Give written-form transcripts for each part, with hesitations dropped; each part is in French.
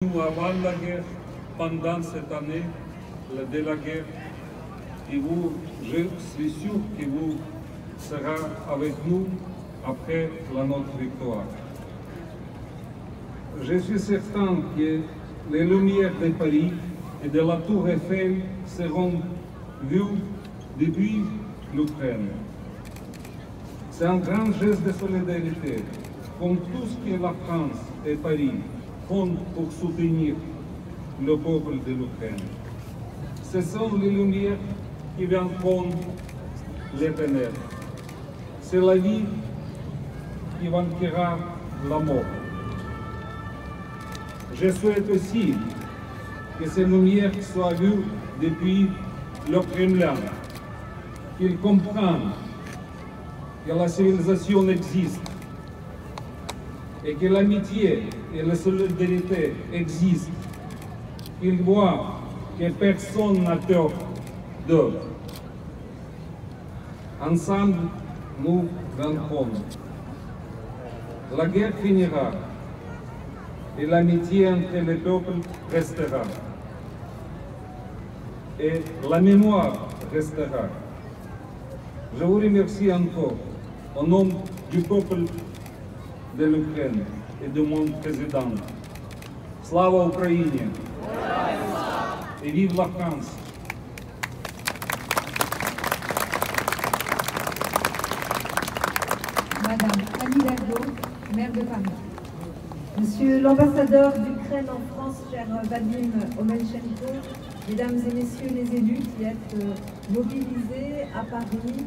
Nous avant la guerre, pendant cette année de la guerre, et vous, je suis sûr que vous serez avec nous après notre victoire. Je suis certain que les lumières de Paris et de la Tour Eiffel seront vues depuis l'Ukraine. C'est un grand geste de solidarité, comme tout ce que la France et Paris font pour soutenir le peuple de l'Ukraine. Ce sont les lumières qui vaincront les ténèbres. C'est la vie qui vaincra la mort. Je souhaite aussi que ces lumières soient vues depuis le Kremlin, qu'ils comprennent que la civilisation existe et que l'amitié et la solidarité existent. Qu'ils voient que personne n'a peur d'eux. Ensemble, nous vaincrons. La guerre finira et l'amitié entre les peuples restera. Et la mémoire restera. Je vous remercie encore au nom du peuple de l'Ukraine et de mon président. Slava Ukraine! Et vive la France! Madame Annie Hidalgo, maire de Paris. Monsieur l'ambassadeur d'Ukraine en France, cher Vadim Omelchenko, mesdames et messieurs les élus qui êtes mobilisés à Paris,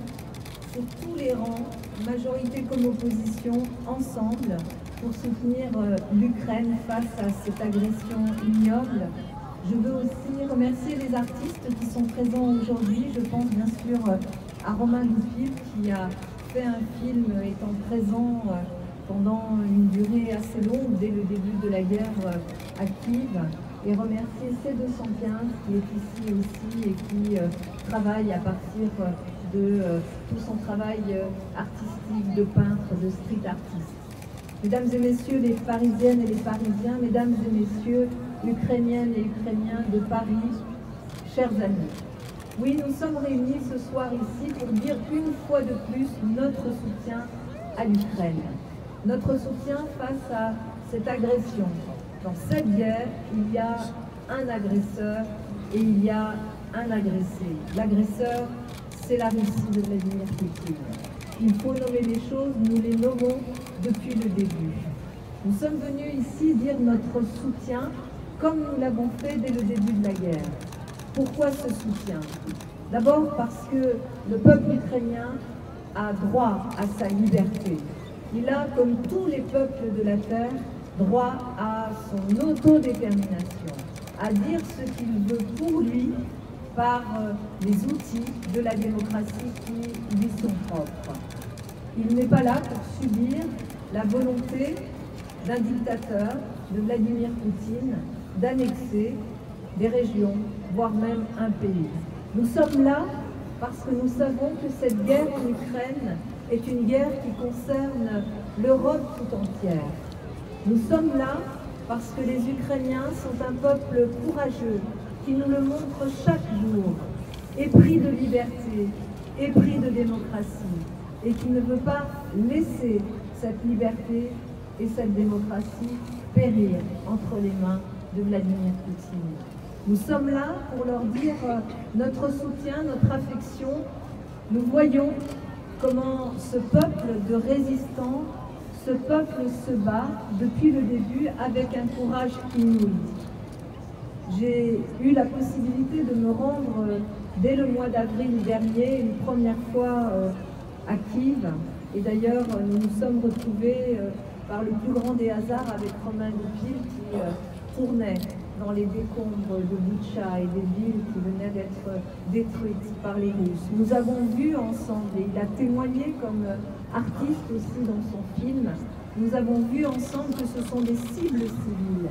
sur tous les rangs, majorité comme opposition, ensemble, pour soutenir l'Ukraine face à cette agression ignoble. Je veux aussi remercier les artistes qui sont présents aujourd'hui. Je pense bien sûr à Romain Goupil qui a fait un film étant présent pendant une durée assez longue dès le début de la guerre à Kiev, et remercier C215 qui est ici aussi et qui travaille à partir de tout son travail artistique de peintre, de street artiste. Mesdames et messieurs les Parisiennes et les Parisiens, mesdames et messieurs Ukrainiennes et Ukrainiens de Paris, chers amis. Oui, nous sommes réunis ce soir ici pour dire une fois de plus notre soutien à l'Ukraine. Notre soutien face à cette agression. Dans cette guerre, il y a un agresseur et il y a un agressé. L'agresseur, c'est la Russie de Vladimir Poutine. Il faut nommer les choses, nous les nommons depuis le début. Nous sommes venus ici dire notre soutien comme nous l'avons fait dès le début de la guerre. Pourquoi ce soutien? D'abord parce que le peuple ukrainien a droit à sa liberté. Il a, comme tous les peuples de la terre, droit à son autodétermination, à dire ce qu'il veut pour lui par les outils de la démocratie qui lui sont propres. Il n'est pas là pour subir la volonté d'un dictateur, de Vladimir Poutine, d'annexer des régions, voire même un pays. Nous sommes là parce que nous savons que cette guerre en Ukraine est une guerre qui concerne l'Europe tout entière. Nous sommes là parce que les Ukrainiens sont un peuple courageux qui nous le montre chaque jour, épris de liberté, épris de démocratie, et qui ne veut pas laisser cette liberté et cette démocratie périr entre les mains de Vladimir Poutine. Nous sommes là pour leur dire notre soutien, notre affection. Nous voyons comment ce peuple de résistants, ce peuple se bat depuis le début avec un courage inouï. J'ai eu la possibilité de me rendre dès le mois d'avril dernier, une première fois à Kiev. Et d'ailleurs, nous nous sommes retrouvés par le plus grand des hasards avec Romain Goupil qui tournait dans les décombres de Boutcha et des villes qui venaient d'être détruites par les Russes. Nous avons vu ensemble, et il a témoigné comme artiste aussi dans son film, nous avons vu ensemble que ce sont des cibles civiles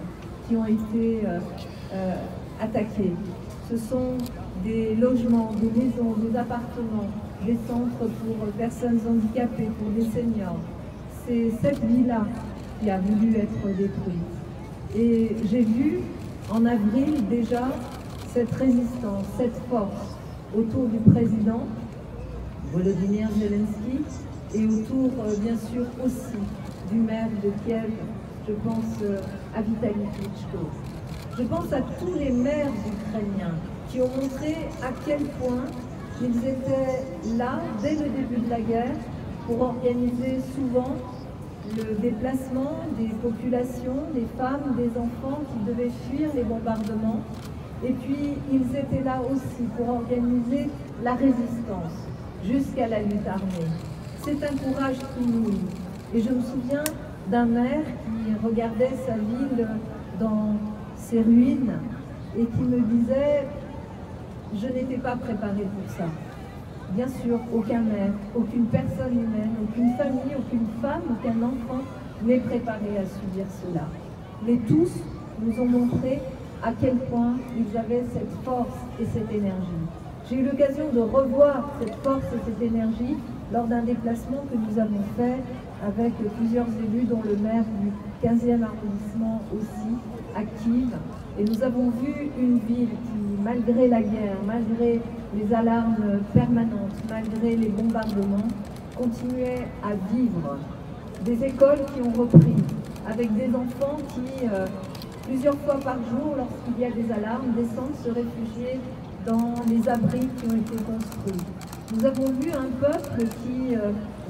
qui ont été attaquées. Ce sont des logements, des maisons, des appartements, des centres pour personnes handicapées, pour des seniors. C'est cette vie-là qui a voulu être détruite. Et j'ai vu en avril déjà cette résistance, cette force autour du président Volodymyr Zelensky et autour, bien sûr, aussi du maire de Kiev, je pense à Vitaly Klitschko. Je pense à tous les maires ukrainiens qui ont montré à quel point ils étaient là, dès le début de la guerre, pour organiser souvent le déplacement des populations, des femmes, des enfants qui devaient fuir les bombardements. Et puis, ils étaient là aussi pour organiser la résistance jusqu'à la lutte armée. C'est un courage inouï. Et je me souviens d'un maire qui regardait sa ville dans ses ruines et qui me disait « Je n'étais pas préparé pour ça ». Bien sûr, aucun maire, aucune personne humaine, aucune famille, aucune femme, aucun enfant n'est préparé à subir cela. Mais tous nous ont montré à quel point ils avaient cette force et cette énergie. J'ai eu l'occasion de revoir cette force et cette énergie lors d'un déplacement que nous avons fait avec plusieurs élus, dont le maire du 15e arrondissement aussi, à Kiev. Et nous avons vu une ville qui, malgré la guerre, malgré les alarmes permanentes, malgré les bombardements, continuait à vivre. Des écoles qui ont repris, avec des enfants qui, plusieurs fois par jour, lorsqu'il y a des alarmes, descendent se réfugier dans les abris qui ont été construits. Nous avons vu un peuple qui,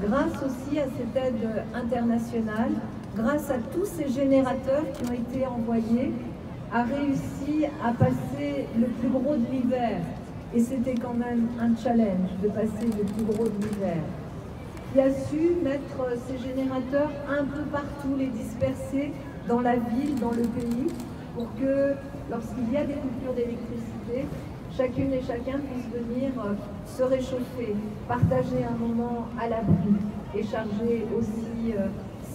grâce aussi à cette aide internationale, grâce à tous ces générateurs qui ont été envoyés, a réussi à passer le plus gros de l'hiver. Et c'était quand même un challenge de passer le plus gros de l'hiver. Qui a su mettre ces générateurs un peu partout, les disperser dans la ville, dans le pays, pour que lorsqu'il y a des coupures d'électricité, chacune et chacun puisse venir se réchauffer, partager un moment à l'abri et charger aussi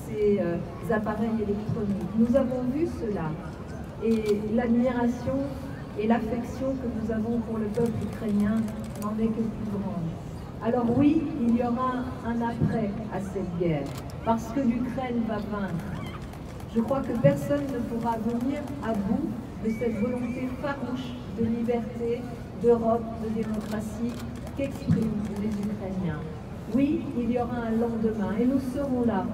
ses appareils électroniques. Nous avons vu cela et l'admiration et l'affection que nous avons pour le peuple ukrainien n'en est que plus grande. Alors oui, il y aura un après à cette guerre, parce que l'Ukraine va vaincre. Je crois que personne ne pourra venir à bout de cette volonté farouche de liberté, d'Europe, de démocratie qu'expriment les Ukrainiens. Oui, il y aura un lendemain et nous serons là.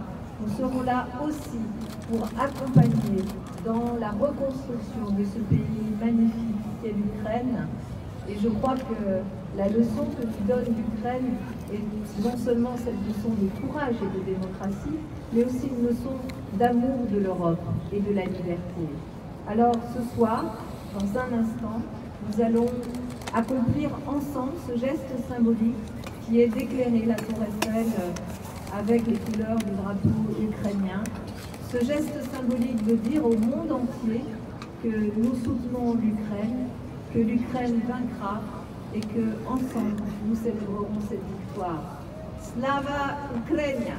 Nous serons là aussi pour accompagner dans la reconstruction de ce pays magnifique qu'est l'Ukraine. Et je crois que la leçon que nous donne l'Ukraine est non seulement cette leçon de courage et de démocratie, mais aussi une leçon d'amour de l'Europe et de la liberté. Alors ce soir, dans un instant, nous allons accomplir ensemble ce geste symbolique qui est d'éclairer la tour Eiffel avec les couleurs du drapeau ukrainien. Ce geste symbolique de dire au monde entier que nous soutenons l'Ukraine, que l'Ukraine vaincra et que ensemble nous célébrerons cette victoire. Slava Ukraina!